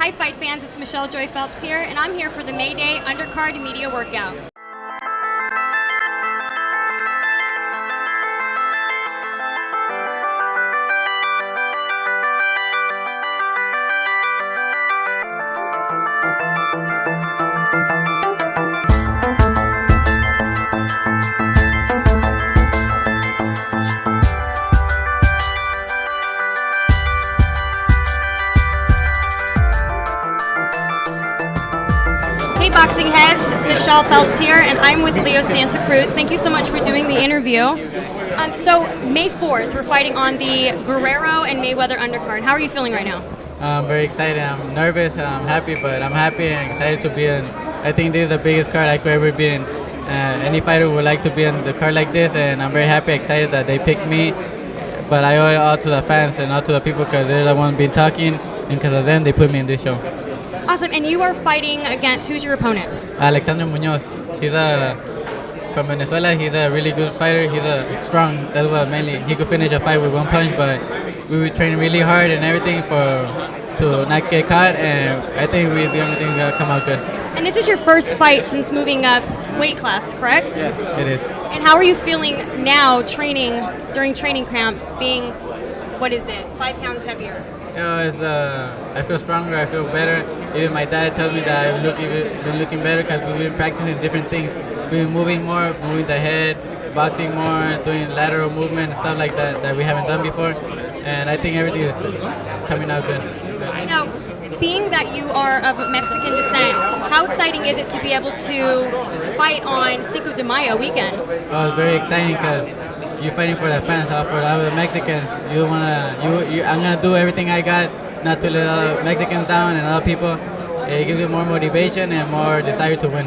Hi Fight fans, it's Michelle Joy Phelps here, and I'm here for the MayDay Undercard Media Workout. Hey boxing heads, it's Michelle Phelps here, and I'm with Leo Santa Cruz. Thank you so much for doing the interview. So May 4th, we're fighting on the Guerrero and Mayweather undercard. How are you feeling right now? I'm very excited. I'm nervous and I'm happy, but I'm happy and excited to be in. I think this is the biggest card I could ever be in. Any fighter would like to be in the card like this, and I'm very happy, excited that they picked me. But I owe it all to the fans and all to the people because they're the ones been talking, and because of them, they put me in this show. Awesome, and you are fighting against, who's your opponent? Alexander Munoz. He's from Venezuela. He's a really good fighter. He's strong. That's what mainly. He could finish a fight with one punch, but we were training really hard and everything to not get caught, and I think the only thing that come out good. And this is your first fight since moving up weight class, correct? Yeah, it is. And how are you feeling now training, during training camp, being, 5 pounds heavier? I feel stronger, I feel better. Even my dad tells me that I've been looking better because we've been practicing different things. We've been moving more, moving the head, boxing more, doing lateral movement and stuff like that we haven't done before. And I think everything is coming out good. Now, being that you are of Mexican descent, how exciting is it to be able to fight on Cinco de Mayo weekend? Oh, it's very exciting because you're fighting for the fans, for the Mexicans. I'm gonna do everything I got not to let other Mexicans down and other people. It gives you more motivation and more desire to win.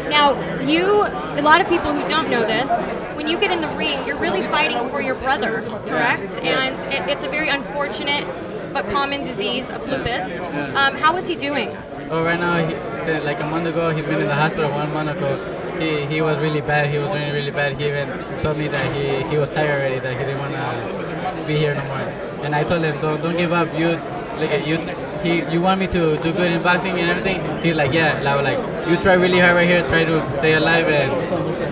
Now, a lot of people who don't know this, when you get in the ring, you're really fighting for your brother, correct? And it's a very unfortunate but common disease of lupus. How is he doing? Oh, right now, he said like a month ago, he's been in the hospital 1 month ago. He was really bad. He was doing really bad. He even told me that he was tired already, that he didn't want to be here no more. And I told him, don't give up. You want me to do good in boxing and everything? He's like, yeah. Like you try really hard right here. Try to stay alive and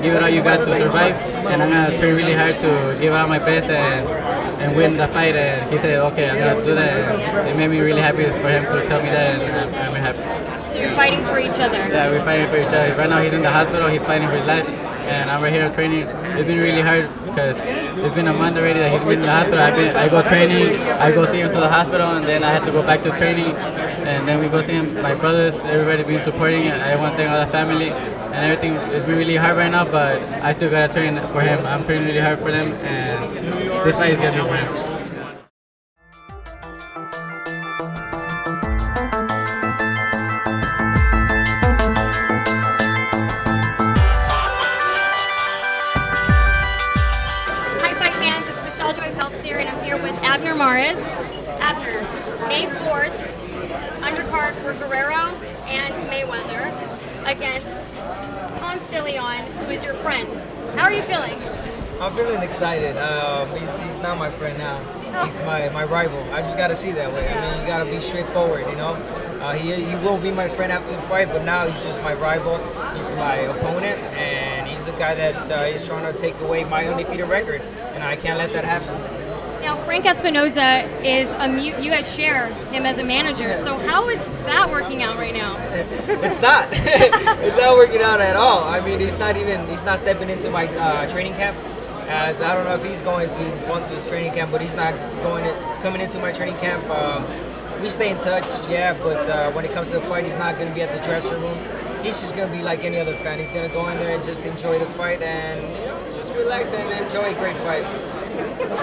give it all you got to survive. And I'm gonna try really hard to give out my best and win the fight. And he said, okay, I'm gonna do that. And it made me really happy for him to tell me that, and I'm happy. So you're fighting for each other? Yeah, we're fighting for each other. Right now he's in the hospital, he's fighting for his life, and I'm right here training. It's been really hard because it's been a month already that he's been in the hospital. I go training, I go see him to the hospital, and then I have to go back to training, and then we go see him, my brothers, everybody been supporting. I want to thank all the family and everything. It's been really hard right now, but I still got to train for him. I'm training really hard for them, and this fight is going to be for him. And I'm here with Abner. Abner, May 4th, undercard for Guerrero and Mayweather against Ponce Deleon, who is your friend. How are you feeling? I'm feeling excited. He's not my friend now. He's my rival. I just got to see that way. I mean, you got to be straightforward, you know. He will be my friend after the fight, but now he's just my rival. He's my opponent, and he's the guy that is trying to take away my undefeated record, and I can't let that happen. Now, Frank Espinoza is you guys share him as a manager, so how is that working out right now? It's not. It's not working out at all. I mean, he's not stepping into my training camp. As I don't know if he's going to Ponce's training camp, but he's not coming into my training camp. We stay in touch, yeah, but when it comes to a fight, he's not going to be at the dressing room. He's just going to be like any other fan. He's going to go in there and just enjoy the fight and just relax and enjoy a great fight.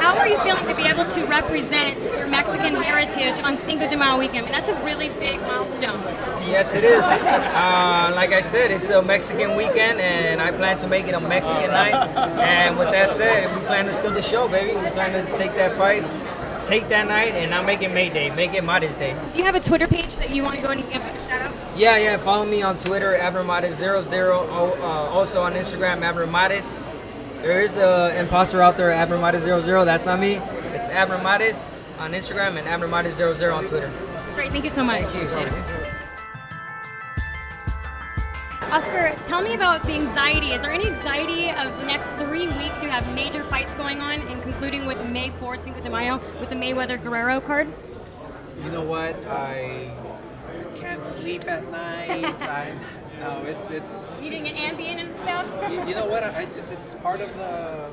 How are you feeling to be able to represent your Mexican heritage on Cinco de Mayo weekend? I mean, that's a really big milestone. Yes, it is. Like I said, it's a Mexican weekend, and I plan to make it a Mexican night. And with that said, we plan to steal the show, baby. We plan to take that fight, take that night, and not make it MayDay, make it MayDay's Day. Do you have a Twitter page that you want to go and give a shout out? Yeah. Follow me on Twitter, AbnerMates00. Also on Instagram, AbnerMates. There is an imposter out there, AbnerMates00. That's not me. It's AbnerMates on Instagram and AbnerMates00 on Twitter. Great, thank you so much. Oscar, tell me about the anxiety. Is there any anxiety of the next 3 weeks? You have major fights going on, and concluding with May 4th, Cinco de Mayo, with the Mayweather-Guerrero card? You know what? I can't sleep at night. No, it's. Eating an Ambien and stuff? You know what? It's part of the.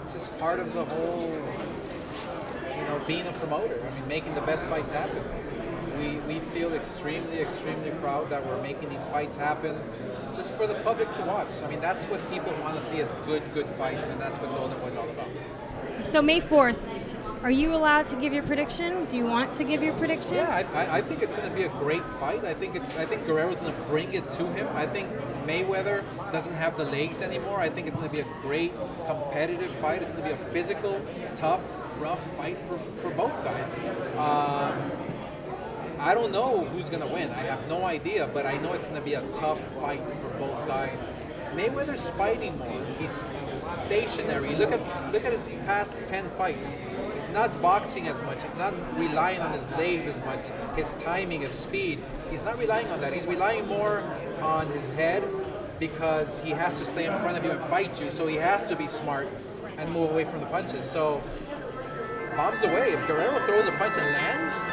It's just part of the whole. Being a promoter. I mean, making the best fights happen. We feel extremely proud that we're making these fights happen just for the public to watch. I mean, that's what people want to see as good fights, and that's what Golden Boy's all about. So May 4th, are you allowed to give your prediction? Do you want to give your prediction? Yeah, I think it's going to be a great fight. I think Guerrero's going to bring it to him. I think Mayweather doesn't have the legs anymore. I think it's going to be a great competitive fight. It's going to be a physical, tough, rough fight for both guys. I don't know who's going to win. I have no idea, but I know it's going to be a tough fight for both guys. Mayweather's fighting more. He's stationary. Look at his past 10 fights. He's not boxing as much. He's not relying on his legs as much. His timing, his speed. He's not relying on that. He's relying more on his head because he has to stay in front of you and fight you. So he has to be smart and move away from the punches. So bombs away. If Guerrero throws a punch and lands,